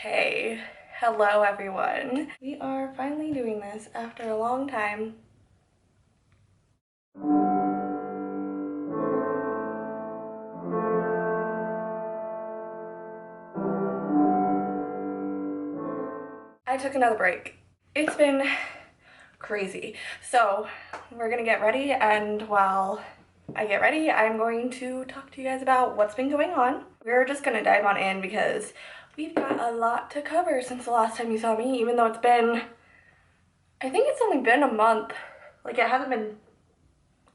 Okay, hello everyone. We are finally doing this after a long time. I took another break. It's been crazy. So we're gonna get ready, and while I get ready, I'm going to talk to you guys about what's been going on. We're just gonna dive on in because we've got a lot to cover since the last time you saw me, even though it's been, I think it's only been a month. Like, it hasn't been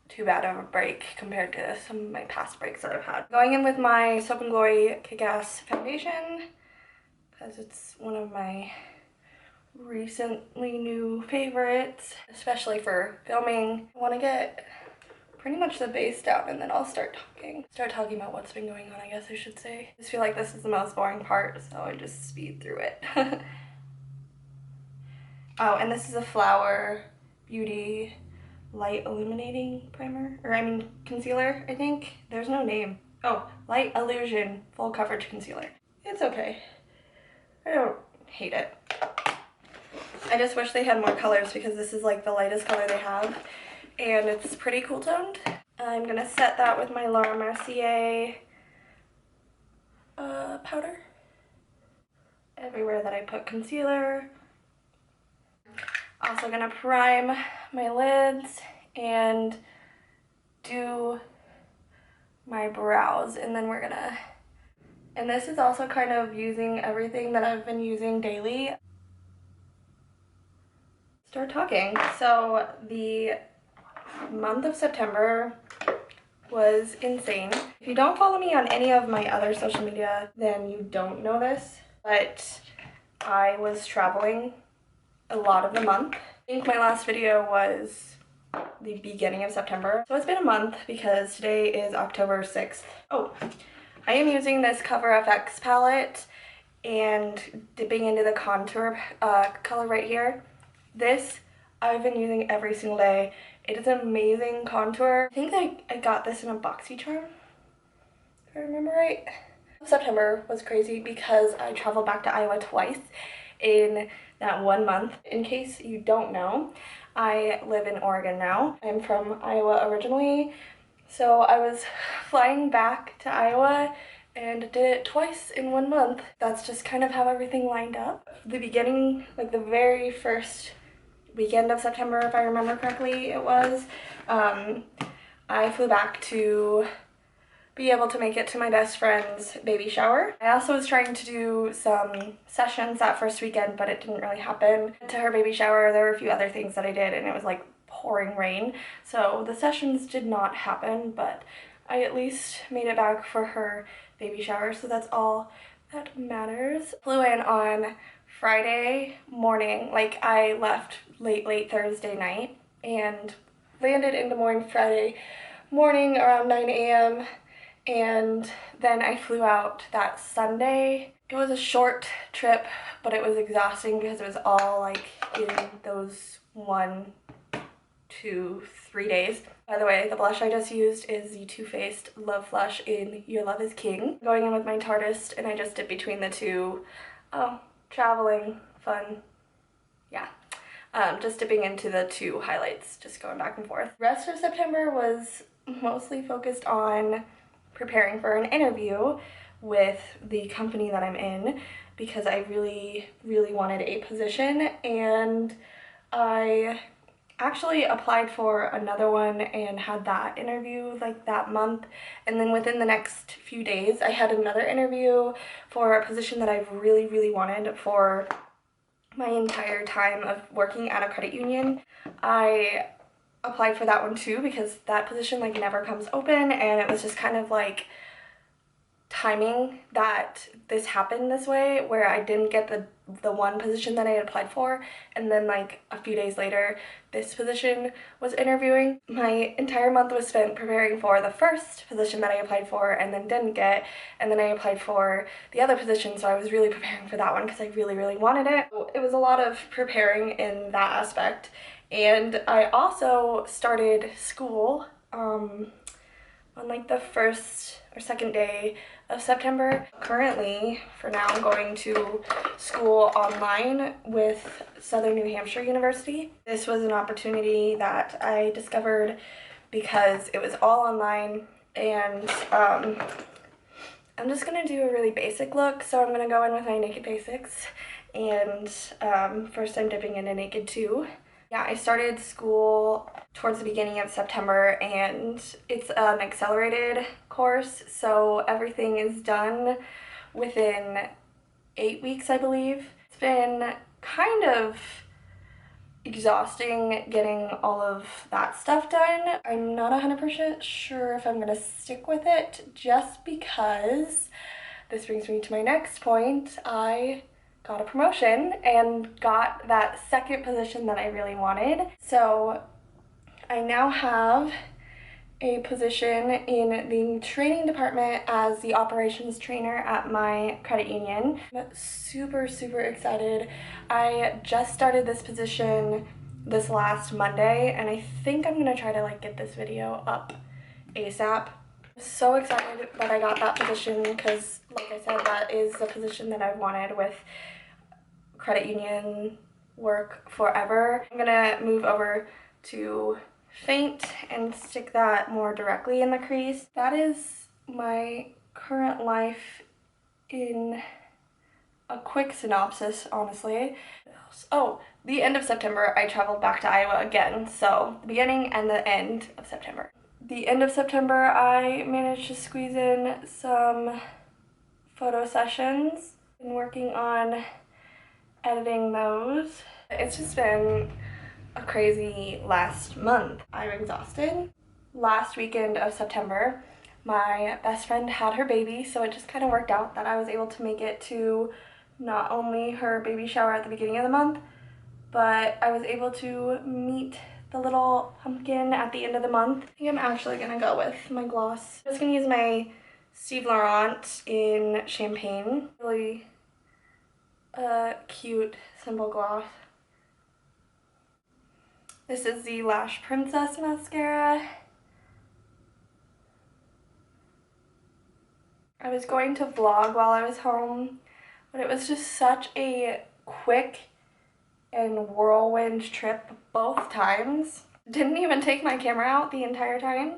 too bad of a break compared to some of my past breaks that I've had. Going in with my Soap & Glory Kick-Ass foundation because it's one of my recently new favorites, especially for filming. I want to get pretty much the base down and then I'll start talking about what's been going on, I guess I should say. I just feel like this is the most boring part, so I just speed through it. Oh, and this is a Flower Beauty Light Illuminating Primer, or I mean concealer, I think. There's no name. Oh, Light Illusion Full Coverage Concealer. It's okay. I don't hate it. I just wish they had more colors because this is like the lightest color they have, and it's pretty cool toned. I'm gonna set that with my Laura Mercier powder everywhere that I put concealer. Also gonna prime my lids and do my brows, and then and this is also kind of using everything that I've been using daily. Start talking. So the month of September was insane. If you don't follow me on any of my other social media, then you don't know this, but I was traveling a lot of the month. I think my last video was the beginning of September. So it's been a month because today is October 6th. Oh, I am using this Cover FX palette and dipping into the contour color right here. This I've been using every single day. It is an amazing contour. I think I got this in a BoxyCharm, if I remember right. September was crazy because I traveled back to Iowa twice in that 1 month. In case you don't know, I live in Oregon now. I'm from Iowa originally, so I was flying back to Iowa and did it twice in 1 month. That's just kind of how everything lined up. The beginning, like the very first weekend of September, if I remember correctly, it was, I flew back to be able to make it to my best friend's baby shower. I also was trying to do some sessions that first weekend, but it didn't really happen. To her baby shower, there were a few other things that I did, and it was like pouring rain, so the sessions did not happen, but I at least made it back for her baby shower, so that's all that matters. Flew in on Friday morning, like I left late Thursday night and landed in Des Moines Friday morning around 9 a.m. and then I flew out that Sunday. It was a short trip, but it was exhausting because it was all like in those 1, 2, 3 days. By the way, the blush I just used is the Too Faced Love Flush in Your Love is King. Going in with my Tartist, and I just dip between the two. Oh, traveling, fun, yeah. Just dipping into the two highlights, just going back and forth. The rest of September was mostly focused on preparing for an interview with the company that I'm in because I really wanted a position, and I actually applied for another one and had that interview like that month, and then within the next few days I had another interview for a position that I've really wanted for my entire time of working at a credit union. I applied for that one too because that position like never comes open, and it was just kind of like timing that this happened this way where I didn't get the one position that I had applied for, and then like a few days later this position was interviewing. My entire month was spent preparing for the first position that I applied for and then didn't get, and then I applied for the other position, so I was really preparing for that one because I really wanted it. So it was a lot of preparing in that aspect, and I also started school on like the first or second day of September. Currently, for now, I'm going to school online with Southern New Hampshire University. This was an opportunity that I discovered because it was all online, and I'm just gonna do a really basic look. So I'm gonna go in with my Naked Basics, and first I'm dipping into Naked 2. Yeah, I started school towards the beginning of September, and it's an accelerated course, so everything is done within 8 weeks, I believe. It's been kind of exhausting getting all of that stuff done. I'm not 100% sure if I'm gonna stick with it, just because this brings me to my next point. I got a promotion and got that second position that I really wanted. So I now have a position in the training department as the operations trainer at my credit union. I'm super, super excited. I just started this position this last Monday, and I think I'm gonna try to get this video up ASAP. I'm so excited that I got that position because, like I said, that is the position that I've wanted with credit union work forever. I'm gonna move over to Faint and stick that more directly in the crease. That is my current life in a quick synopsis, honestly. Oh, the end of September, I traveled back to Iowa again, so the beginning and the end of September. The end of September, I managed to squeeze in some photo sessions. Been working on editing those. It's just been a crazy last month. I'm exhausted. Last weekend of September, my best friend had her baby, so it just kind of worked out that I was able to make it to not only her baby shower at the beginning of the month, but I was able to meet the little pumpkin at the end of the month. I think I'm actually gonna go with my gloss. I'm just gonna use my Steve Laurent in Champagne. Really cute, simple gloss. This is the Lash Princess mascara. I was going to vlog while I was home, but it was just such a quick and whirlwind trip both times. Didn't even take my camera out the entire time.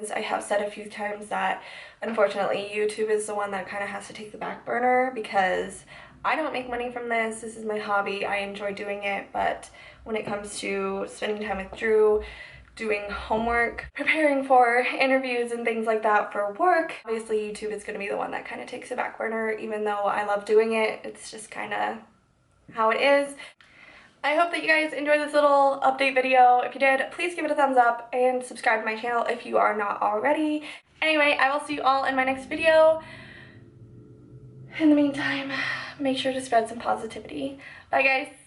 As I have said a few times that unfortunately YouTube is the one that kind of has to take the back burner because I don't make money from this. This is my hobby. I enjoy doing it, but when it comes to spending time with Drew, doing homework, preparing for interviews and things like that for work, obviously YouTube is going to be the one that kind of takes the back burner. Even though I love doing it, it's just kind of how it is. I hope that you guys enjoyed this little update video. If you did, please give it a thumbs up and subscribe to my channel if you are not already. Anyway, I will see you all in my next video. In the meantime, make sure to spread some positivity. Bye guys.